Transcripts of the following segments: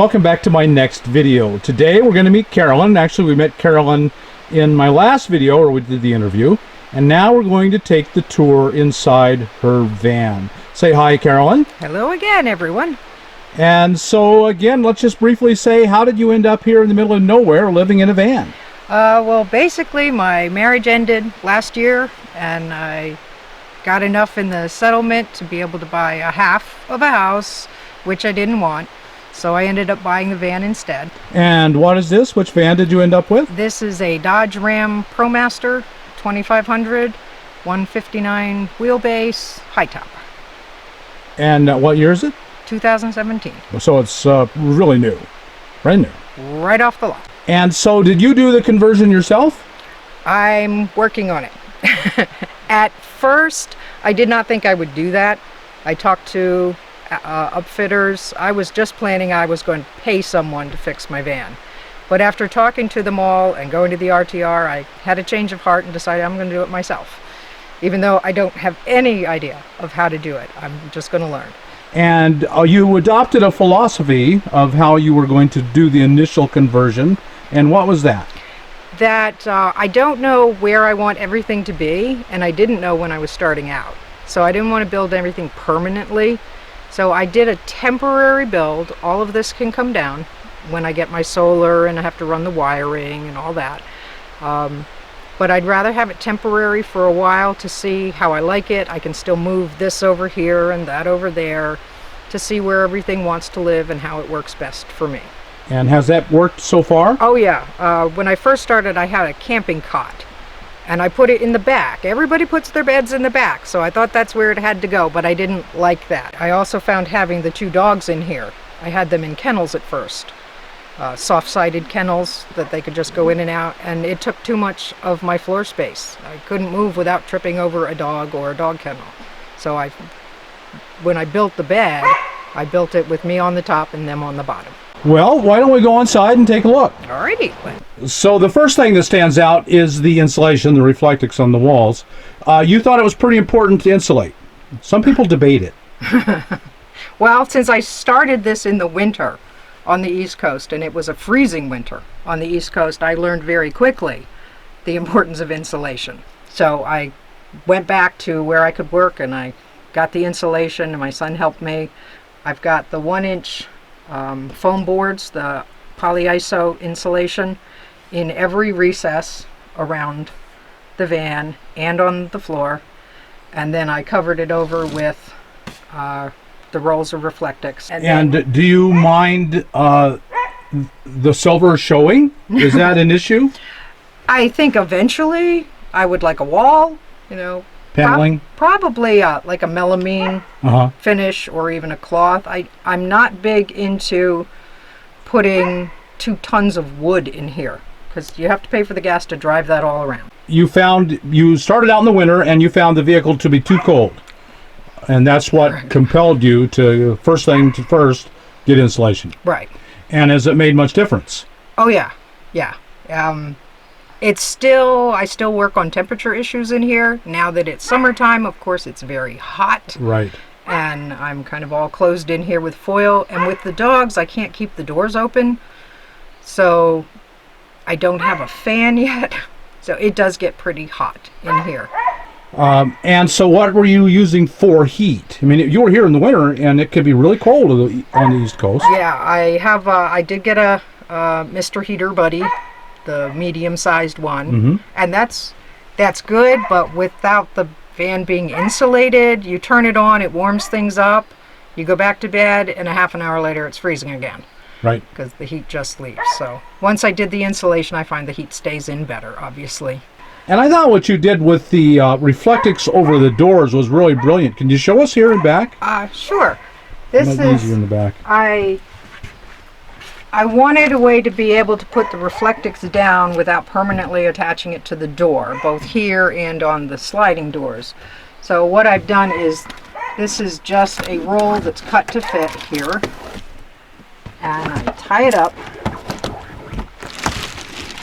Welcome back to my next video. Today we're going to meet Carolyn. Actually, we met Carolyn in my last video where we did the interview. And now we're going to take the tour inside her van. Say hi, Carolyn. Hello again, everyone. And so again, let's just briefly say, how did you end up here in the middle of nowhere living in a van? Well, basically my marriage ended last year and I got enough in the settlement to be able to buy a half of a house, which I didn't want. So I ended up buying the van instead. And what is this? Which van did you end up with? This is a Dodge Ram Promaster 2500, 159 wheelbase, high top. And what year is it? 2017. So it's really new, brand new. Right off the lot. And so did you do the conversion yourself? I'm working on it. At first, I did not think I would do that. I talked to upfitters. I was just planning I was going to pay someone to fix my van. But after talking to them all and going to the RTR, I had a change of heart and decided I'm going to do it myself. Even though I don't have any idea of how to do it. I'm just going to learn. And you adopted a philosophy of how you were going to do the initial conversion. And what was that? That I don't know where I want everything to be, and I didn't know when I was starting out. So I didn't want to build everything permanently. So I did a temporary build. All of this can come down when I get my solar and I have to run the wiring and all that. But I'd rather have it temporary for a while to see how I like it. I can still move this over here and that over there to see where everything wants to live and how it works best for me. And has that worked so far? Oh yeah. When I first started, I had a camping cot and I put it in the back. Everybody puts their beds in the back, so I thought that's where it had to go, but I didn't like that. I also found having the two dogs in here. I had them in kennels at first. Soft-sided kennels that they could just go in and out, and it took too much of my floor space. I couldn't move without tripping over a dog or a dog kennel. So when I built the bed, I built it with me on the top and them on the bottom. Well, why don't we go inside and take a look? Alrighty. So the first thing that stands out is the insulation, the reflectix on the walls. You thought it was pretty important to insulate. Some people debate it. Well, since I started this in the winter on the East Coast, and it was a freezing winter on the East Coast, I learned very quickly the importance of insulation. So I went back to where I could work and I got the insulation, and my son helped me. I've got the 1-inch foam boards, the polyiso insulation in every recess around the van and on the floor, and then I covered it over with the rolls of reflectix. And do you mind the silver showing? Is that an issue? I think eventually I would like a wall, you know, paneling, probably like a melamine finish or even a cloth. I'm not big into putting 2 tons of wood in here because you have to pay for the gas to drive that all around. You started out in the winter and you found the vehicle to be too cold, and that's what compelled you to first get insulation. Right. And has it made much difference? Oh yeah. I still work on temperature issues in here. Now that it's summertime, of course, it's very hot. Right. And I'm kind of all closed in here with foil. And with the dogs, I can't keep the doors open. So I don't have a fan yet. So it does get pretty hot in here. And so what were you using for heat? I mean, you were here in the winter and it could be really cold on the East Coast. Yeah, I did get a Mr. Heater Buddy, the medium-sized one, and that's good, but without the van being insulated, you turn it on, it warms things up, you go back to bed, and a half an hour later it's freezing again. Right. Because the heat just leaves. So once I did the insulation, I find the heat stays in better, obviously. And I thought what you did with the reflectix over the doors was really brilliant. Can you show us here in back? Sure. This is easier in the back. I wanted a way to be able to put the reflectix down without permanently attaching it to the door, both here and on the sliding doors. So what I've done is, this is just a roll that's cut to fit here. And I tie it up.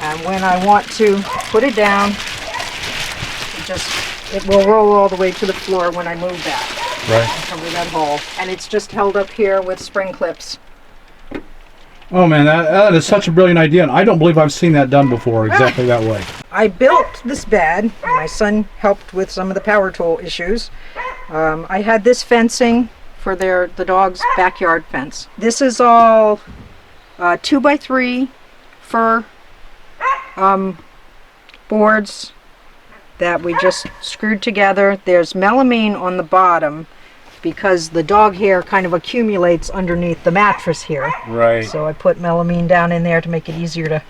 And when I want to put it down, it will roll all the way to the floor when I move that. Right. Cover that hole. And it's just held up here with spring clips. Oh man, that is such a brilliant idea, and I don't believe I've seen that done before exactly that way. I built this bed. My son helped with some of the power tool issues. I had this fencing for the dog's backyard fence. This is all 2x3 fir boards that we just screwed together. There's melamine on the bottom because the dog hair kind of accumulates underneath the mattress here. Right. So I put melamine down in there to make it easier to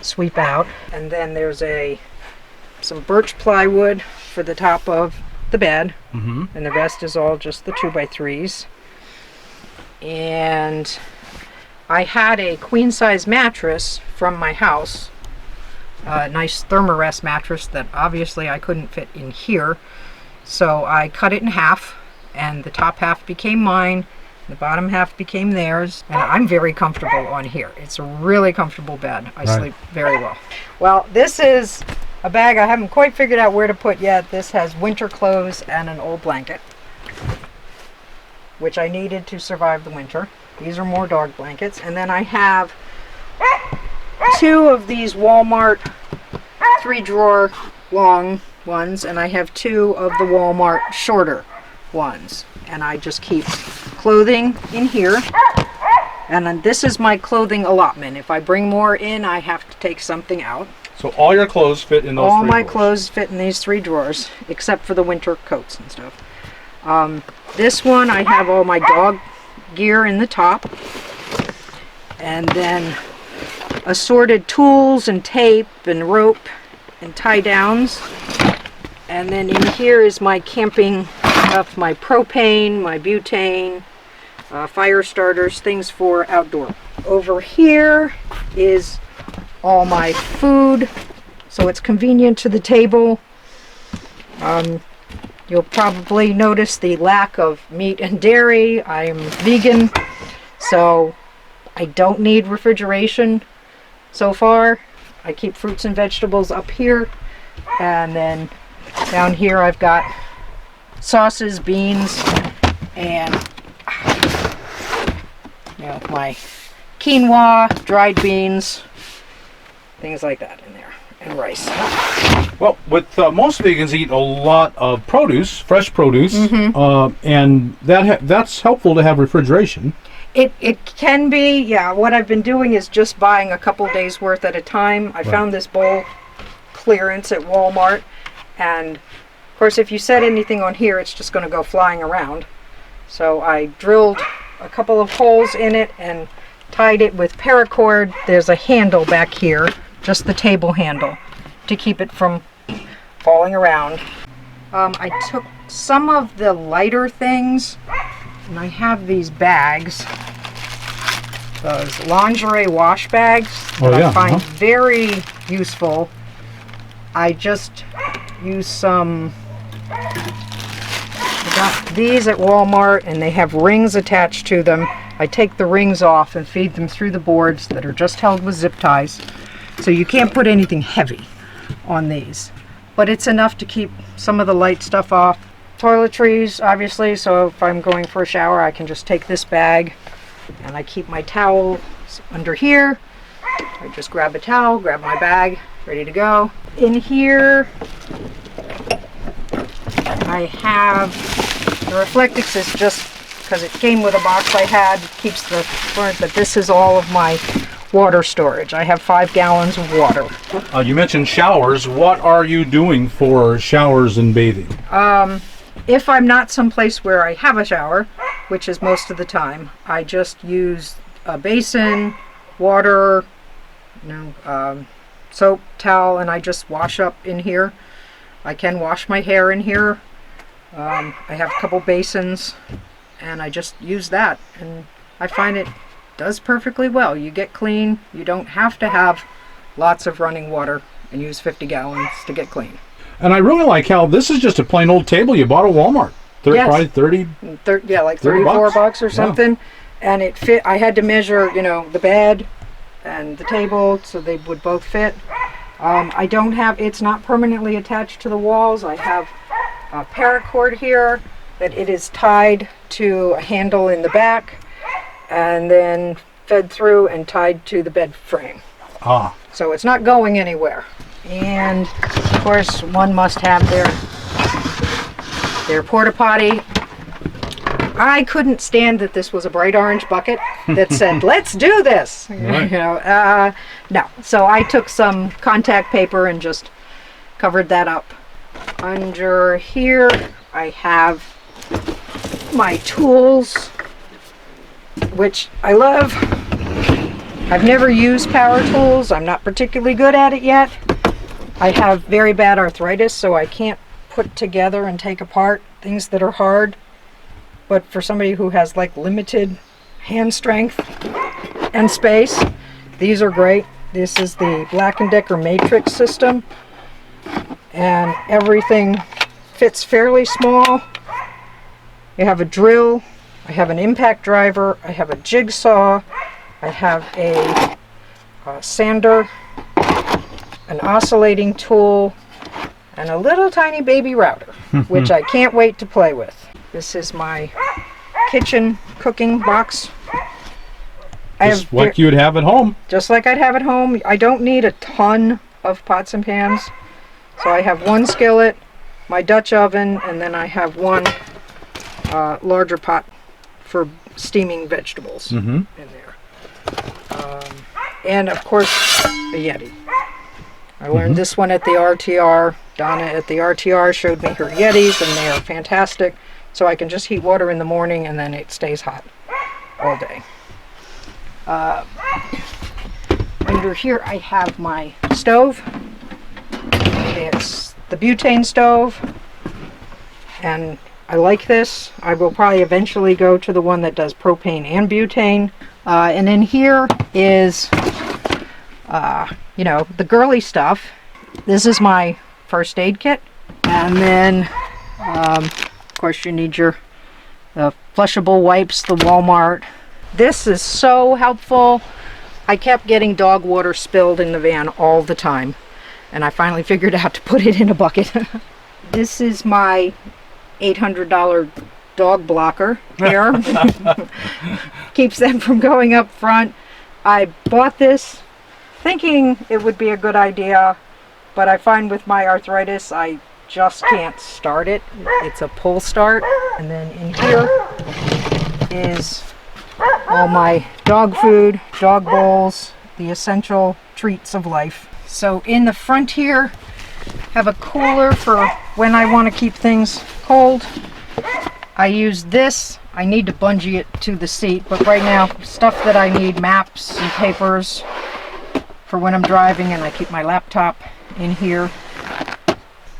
sweep out. And then there's some birch plywood for the top of the bed. Mm-hmm. And the rest is all just the 2x3s. And I had a queen size mattress from my house, a nice Thermarest mattress that obviously I couldn't fit in here. So I cut it in half, and the top half became mine, the bottom half became theirs, and I'm very comfortable on here. It's a really comfortable bed. I sleep very well. Well, this is a bag I haven't quite figured out where to put yet. This has winter clothes and an old blanket, which I needed to survive the winter. These are more dog blankets. And then I have 2 of these Walmart 3-drawer long ones, and I have 2 of the Walmart shorter ones. And I just keep clothing in here. And then this is my clothing allotment. If I bring more in, I have to take something out. So all your clothes fit in those All 3 my drawers. clothes fit in these 3 drawers, except for the winter coats and stuff. This one, I have all my dog gear in the top. And then assorted tools and tape and rope and tie downs. And then in here is my camping stuff, my propane, my butane, fire starters, things for outdoor. Over here is all my food, so it's convenient to the table. You'll probably notice the lack of meat and dairy. I'm vegan, so I don't need refrigeration so far. I keep fruits and vegetables up here, and then down here I've got sauces, beans, and my quinoa, dried beans, things like that in there, and rice. Well, with most vegans eat a lot of produce, fresh produce, and that's helpful to have refrigeration. It can be, yeah. What I've been doing is just buying a couple days worth at a time. I found this bowl clearance at Walmart, and of course if you set anything on here, it's just going to go flying around. So I drilled a couple of holes in it and tied it with paracord. There's a handle back here, just the table handle, to keep it from falling around. I took some of the lighter things, and I have these bags, those lingerie wash bags that I find very useful. I just use some, I got these at Walmart, and they have rings attached to them. I take the rings off and feed them through the boards that are just held with zip ties. So you can't put anything heavy on these, but it's enough to keep some of the light stuff off. Toiletries, obviously, so if I'm going for a shower, I can just take this bag, and I keep my towels under here. I just grab a towel, grab my bag, ready to go. In here, I have the Reflectix is just because it came with a box I had, keeps the current, but this is all of my water storage. I have 5 gallons of water. You mentioned showers. What are you doing for showers and bathing? If I'm not someplace where I have a shower, which is most of the time, I just use a basin, water, soap, towel, and I just wash up in here. I can wash my hair in here. I have a couple basins, and I just use that, and I find it does perfectly well. You get clean. You don't have to have lots of running water and use 50 gallons to get clean. And I really like how this is just a plain old table you bought at Walmart. Probably 30. Like 34 bucks or something. Yeah. And it fit. I had to measure, the bed and the table so they would both fit. I don't have, it's not permanently attached to the walls. I have a paracord here that it is tied to a handle in the back, and then fed through and tied to the bed frame. Ah. So it's not going anywhere. And of course, one must have their porta potty. I couldn't stand that this was a bright orange bucket that said, let's do this. Right. You know, no. So I took some contact paper and just covered that up. Under here, I have my tools, which I love. I've never used power tools. I'm not particularly good at it yet. I have very bad arthritis, so I can't put together and take apart things that are hard. But for somebody who has like limited hand strength and space, these are great. This is the Black & Decker Matrix system, and everything fits fairly small. You have a drill, I have an impact driver, I have a jigsaw, I have a sander, an oscillating tool, and a little tiny baby router, which I can't wait to play with. This is my kitchen cooking box. Just like you would have at home. Just like I'd have at home. I don't need a ton of pots and pans. So I have one skillet, my Dutch oven, and then I have one larger pot for steaming vegetables in there. And of course, a Yeti. I learned this one at the RTR. Donna at the RTR showed me her Yetis, and they are fantastic. So I can just heat water in the morning and then it stays hot all day. Under here I have my stove. It's the butane stove, and I like this. I will probably eventually go to the one that does propane and butane. And in here is, you know, the girly stuff. This is my first aid kit. And then, of course, you need your flushable wipes, the Walmart. This is so helpful. I kept getting dog water spilled in the van all the time, and I finally figured out to put it in a bucket. This is my $800 dog blocker here. Keeps them from going up front. I bought this thinking it would be a good idea, but I find with my arthritis I just can't start it. It's a pull start. And then in here is all my dog food, dog bowls, the essential treats of life. So in the front here, have a cooler for when I want to keep things cold. I use this. I need to bungee it to the seat, but right now, stuff that I need, maps and papers for when I'm driving, and I keep my laptop in here.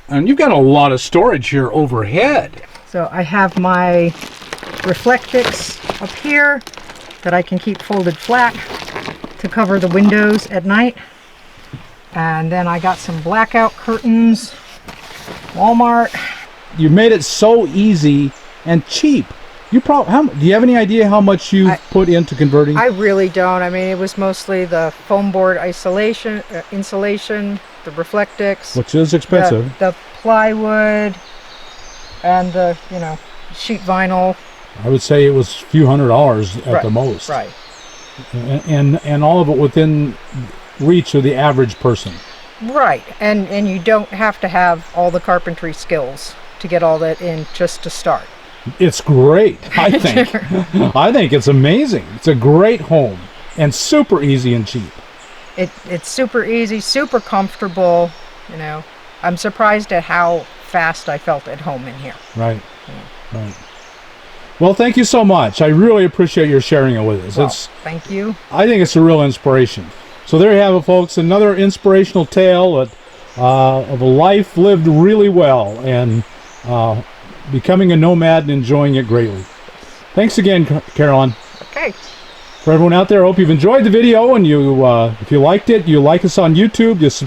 And you've got a lot of storage here overhead. So I have my Reflectix up here that I can keep folded flat to cover the windows at night. And then I got some blackout curtains, Walmart. You made it so easy and cheap. You do you have any idea how much you put into converting? I really don't. I mean, it was mostly the foam board insulation, the Reflectix, which is expensive. The plywood, and the sheet vinyl. I would say it was a few $100s at the most. Right. And all of it within reach of the average person. Right. And you don't have to have all the carpentry skills to get all that in just to start. It's great, I think. I think it's amazing. It's a great home and super easy and cheap. It's super easy, super comfortable. I'm surprised at how fast I felt at home in here. Right. Yeah. Right. Well, thank you so much. I really appreciate your sharing it with us. Well, thank you. I think it's a real inspiration. So there you have it, folks. Another inspirational tale of a life lived really well and becoming a nomad and enjoying it greatly. Thanks again, Carolyn. Okay. For everyone out there, I hope you've enjoyed the video, and if you liked it, you like us on YouTube, you subscribe.